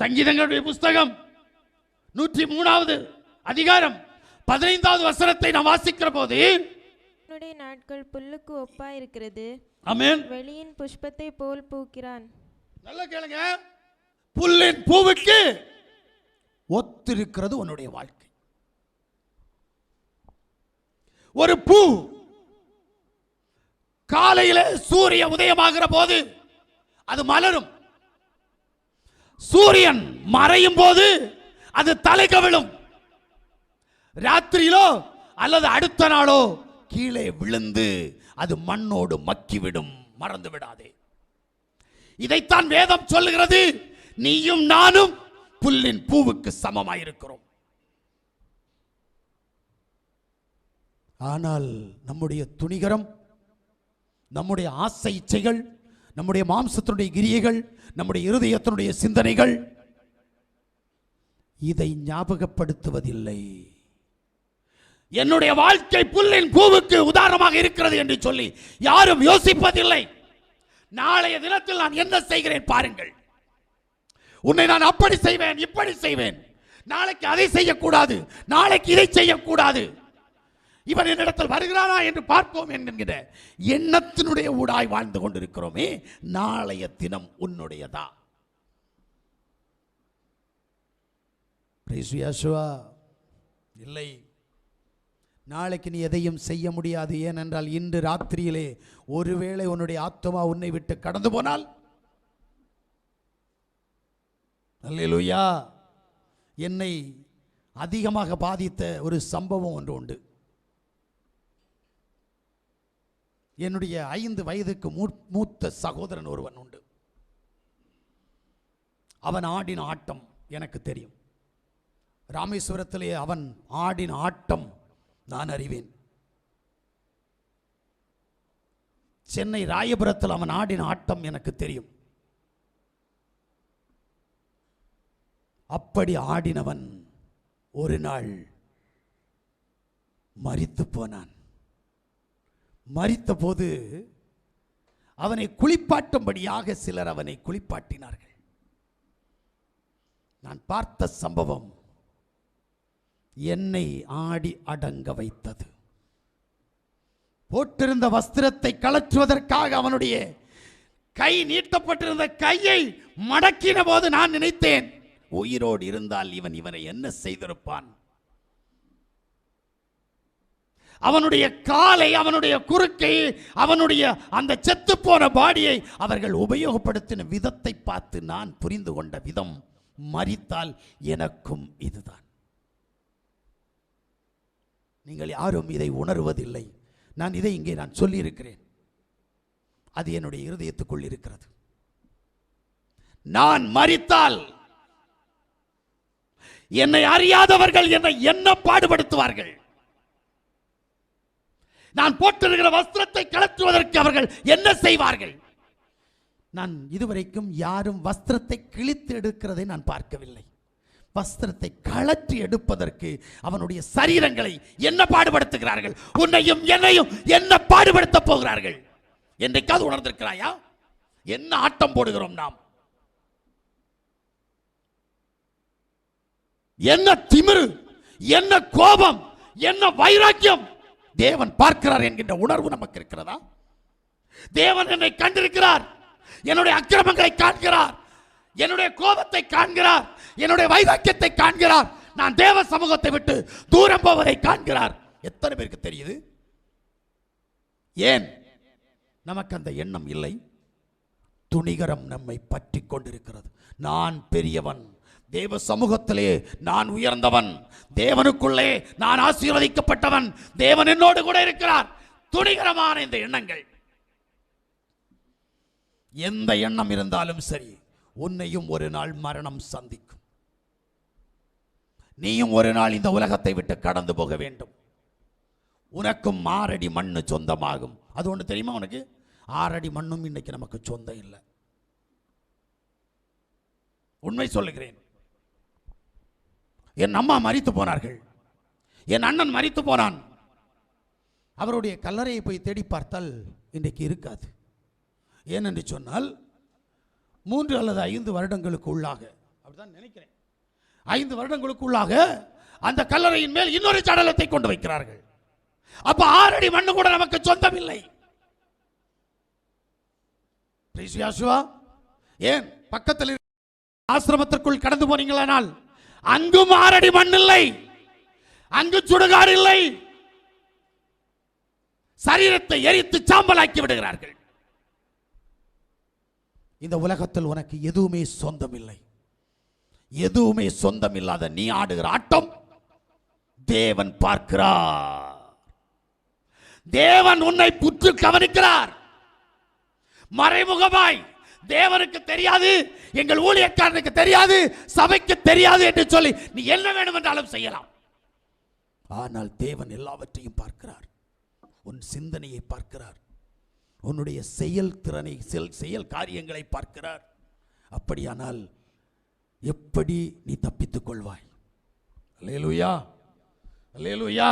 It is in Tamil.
சங்கீதங்களுடைய புஸ்தகம் 103வது அதிகாரம் 15வது வசனத்தை நாம் வாசிக்கிற போது, உன்னுடைய நாட்கள் புல்லுக்கு ஒப்பாயிருக்கிறது, ஆமென், வெளியின் புஷ்பத்தை போல் பூக்கிறான். நல்லா கேளுங்க, புல்லின் பூவுக்கு ஒத்திருக்கிறது உன்னுடைய வாழ்க்கை. ஒரு பூ காலையில சூரிய உதயமாகிற போது அது மலரும், சூரியன் மறையும் போது அது தலை கவிழும், ராத்திரியிலோ அல்லது அடுத்த நாளோ கீழே விழுந்து அது மண்ணோடு மக்கிவிடும். மறந்து விடாதே, இதைத்தான் வேதம் சொல்லுகிறது. நீயும் நானும் புல்லின் பூவுக்கு சமமாயிருக்கிறோம். ஆனால் நம்முடைய துணிகரம், நம்முடைய ஆசை இச்சைகள், நம்முடைய மாம்சத்தினுடைய கிரியைகள், நம்முடைய இருதயத்தினுடைய சிந்தனைகள் இதை ஞாபகப்படுத்துவதில்லை. என்னுடைய வாழ்க்கை புல்லின் பூவுக்கு உதாரணமாக இருக்கிறது என்று சொல்லி யாரும் யோசிப்பதில்லை. நாளைய தினத்தில் நான் என்ன செய்கிறேன் பாருங்கள். உன்னை நான் அப்படி செய்வேன், இப்படி செய்வேன், நாளைக்கு அதை செய்யக்கூடாது, நாளைக்கு இதை செய்யக்கூடாது, இவன் என்னிடத்தில் வருகிறானா என்று பார்ப்போம் என்கிற எண்ணத்தினுடைய ஊடாய் வாழ்ந்து கொண்டிருக்கிறோமே. நாளைய தினம் உன்னுடையதா? இல்லை, நாளைக்கு நீ எதையும் செய்ய முடியாது. ஏனென்றால் இன்று ராத்திரியிலே ஒருவேளை உன்னுடைய ஆத்துமா உன்னை விட்டு கடந்து போனால், அல்லேலூயா, என்னை அதிகமாக பாதித்த ஒரு சம்பவம் ஒன்று உண்டு. என்னுடைய 5 வயதுக்கு மூத்த சகோதரன் ஒருவன் உண்டு. அவன் ஆடின ஆட்டம் எனக்கு தெரியும். ராமேஸ்வரத்திலே அவன் ஆடின ஆட்டம் நான் அறிவேன். சென்னை ராயபுரத்தில் அவன் ஆடின ஆட்டம் எனக்கு தெரியும். அப்படி ஆடினவன் ஒரு நாள் மரித்து போனான். மரித்த போது அவனை குளிப்பாட்டும்படியாக சிலர் அவனை குளிப்பாட்டினார்கள். நான் பார்த்த சம்பவம் என்னை ஆடி அடங்க வைத்தது. போட்டிருந்த வஸ்திரத்தை கழற்றுவதற்காக அவனுடைய கை நீட்டப்பட்டிருந்த கையை மடக்கின போது நான் நினைத்தேன், உயிரோடு இருந்தால் இவனை என்ன செய்திருப்பான்? அவனுடைய காலை, அவனுடைய குறுக்கை, அவனுடைய அந்த செத்து போன பாடியை அவர்கள் உபயோகப்படுத்தின விதத்தை பார்த்து நான் புரிந்து கொண்ட விதம், மரித்தால் எனக்கும் இதுதான். நீங்கள் யாரும் இதை உணர்வதில்லை. நான் இதை இங்கே நான் சொல்லி இருக்கிறேன். அது என்னுடைய இருதயத்துக்குள் இருக்கிறது. நான் மரித்தால் என்னை அறியாதவர்கள் என்னை என்ன பாடுபடுத்துவார்கள்? நான் போட்டிருக்கிற வஸ்திரத்தை கழற்றுவதற்கு அவர்கள் என்ன செய்வார்கள்? நான் இதுவரைக்கும் யாரும் வஸ்திரத்தை கிழித்து எடுக்கிறதை நான் பார்க்கவில்லை. வஸ்திரத்தை கழற்றி எடுப்பதற்கு அவனுடைய சரீரங்களை என்ன பாடுபடுத்துகிறார்கள்? உன்னையும் என்னையும் என்ன பாடுபடுத்த போகிறார்கள்? என்றைக்காவது உணர்ந்திருக்கிறாயா? என்ன ஆட்டம் போடுகிறோம் நாம்? என்ன திமிரு, என்ன கோபம், என்ன வைராக்கியம் தேவன் பார்க்கிறார் என்கின்ற உணர்வு நமக்கு இருக்கிறதா? தேவன் என்னை கண்டிருக்கிறார், என்னுடைய அக்கிரமங்களை காண்கிறார், என்னுடைய கோபத்தை காண்கிறார், என்னுடைய வைராக்கியத்தை காண்கிறார், நான் தேவ சமூகத்தை விட்டு தூரம் போவதை காண்கிறார். எத்தனை பேருக்கு தெரியுது? ஏன் நமக்கு அந்த எண்ணம் இல்லை? துணிகரம் நம்மை பற்றி கொண்டிருக்கிறது. நான் பெரியவன், தேவ சமூகத்திலே நான் உயர்ந்தவன், தேவனுக்குள்ளே நான் ஆசீர்வதிக்கப்பட்டவன், தேவன் என்னோடு கூட இருக்கிறார். துணிகரமான இந்த எண்ணங்கள், எந்த எண்ணம் இருந்தாலும் சரி, உன்னையும் ஒரு நாள் மரணம் சந்திக்கும். நீயும் ஒரு நாள் இந்த உலகத்தை விட்டு கடந்து போக வேண்டும். உனக்கும் 6 அடி மண்ணு சொந்தமாகும். அது ஒன்று தெரியுமா உனக்கு? 6 அடி மண்ணும் இன்னைக்கு நமக்கு சொந்தம் இல்லை. உண்மை சொல்லுகிறேன். என் அம்மா மரித்து போனார்கள், என் அண்ணன் மரித்து போனான். அவருடைய கல்லறையை போய் தேடி பார்த்தால் இன்றைக்கு இருக்காது. ஏனென்று சொன்னால் 3 அல்லது 5 வருடங்களுக்கு உள்ளாக அப்படிதான் நினைக்கிறேன். 5 வருடங்களுக்குள்ளாக அந்த கல்லறையின் மேல் இன்னொரு சடலத்தை கொண்டு வைக்கிறார்கள். அப்ப 6 அடி மண்ணு கூட நமக்கு சொந்தம் இல்லை. ஏன் பக்கத்தில் ஆசிரமத்திற்குள் கடந்து போனீங்களானால் அங்கும் 6 அடி மண் இல்லை, அங்கு சுடுகாடு இல்லை. சரீரத்தை எரித்து சாம்பலாக்கி விடுகிறார்கள். இந்த உலகத்தில் உனக்கு எதுவுமே சொந்தம் இல்லை. எதுவுமே சொந்தம் இல்லாத நீ ஆடுகிற ஆட்டம் தேவன் பார்க்கிறார். தேவன் உன்னை புற்று கவனிக்கிறார். மறைமுகமாய் தேவனுக்கு தெரியாது, எங்கள் ஊழியக்காரனுக்கு தெரியாது, சபைக்கு தெரியாது என்று சொல்லி நீ என்ன வேண்டும் என்றாலும் செய்யலாம். ஆனால் தேவன் எல்லாவற்றையும் பார்க்கிறார். உன் சிந்தனையை பார்க்கிறார், உன்னுடைய செயல் திறனை, செயல் காரியங்களை பார்க்கிறார். அப்படியானால் எப்படி நீ தப்பித்துக் கொள்வாய்? அல்லேலூயா, அல்லேலூயா.